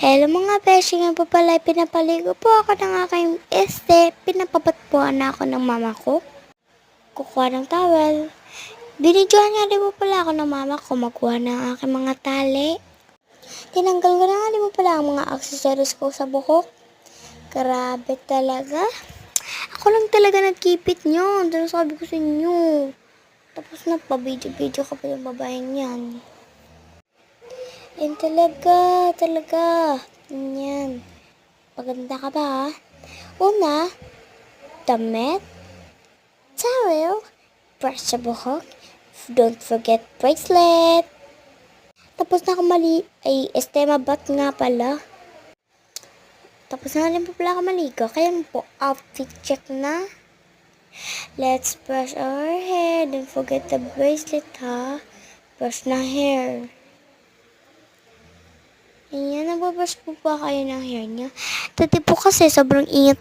Hello mga beshi, nga po pala pinapaligo po ako ng aking pinapabatpuan na ako ng mama ko. Kukuha ng towel. Binidyohan nga din po pala ako ng mama ko magkuha ng aking mga tali. Tinanggal ko na nga din po pala ang mga accessories ko sa buhok. Grabe talaga. Ako lang talaga nagkipit nyo. Dahil sabi ko sa inyo. Tapos na pa video ka pa yung babaeng yan. Yan talaga. Yan. Maganda ka ba, ha? Una, damit, towel, brush sa buhok, don't forget bracelet. Tapos na ako mabat nga pala. Tapos na rin po pala ako maligo. Kaya po, outfit check na. Let's brush our hair. Don't forget the bracelet, ha? Brush na hair. Ayan, nagbabrush po ba kayo ng hair niya? Dati po kasi sobrang ingat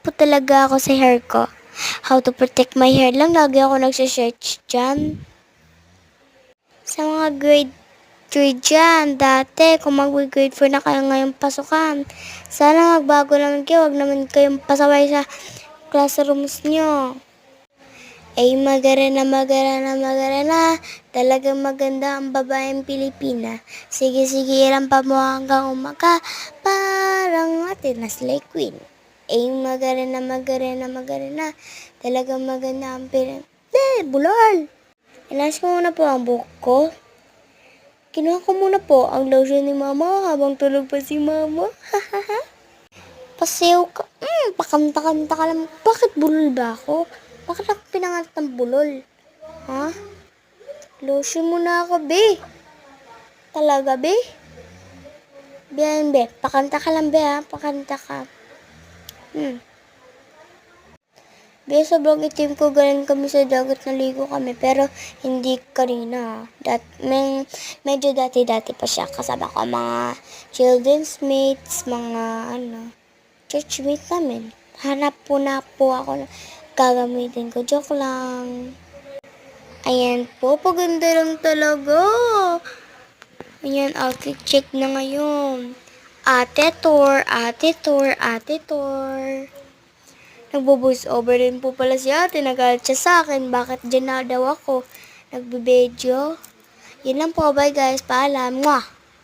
po talaga ako sa hair ko. How to protect my hair lang, lagi ako nagsisearch dyan. Sa mga grade 3 dyan, dati, kung mag-grade 4 na kayo ngayong pasukan, sana magbago naman kayo, wag naman kayong pasaway sa classrooms nyo. Ay magara na, talagang maganda ang babaeng Pilipina. Sige, ilan pa mo hanggang umaga, parang atin na slay queen. Ay magara na, talagang maganda ang bulol! Ilas ko muna po ang buhok ko. Kinuha ko muna po ang lotion ni mama habang tulog pa si mama. Pasayaw ka. Pakanta-kanta ka lang. Bakit bulol ba ako? Bakit ako pinangalat ng bulol? Ha? Lotion mo na ako, be. Talaga, be? Be. Pakanta ka lang, be, ha? Pakanta ka. Be, sobrang itim ko. Galing kami sa dagat, naligo kami. Pero, hindi kanina. Medyo dati-dati pa siya. Kasama ko mga children's mates, mga, church mate namin. Hanap po na po ako gagamitin ko. Joke lang. Ayan po, paganda lang talaga. Ayan, outfit check na ngayon. Ate Tor. Nagbo-voice over din po pala si ate. Nagalit siya sa akin. Bakit dyan na daw ako? Nagbibideo. Yun lang po. Bye guys. Paalam. Mwah!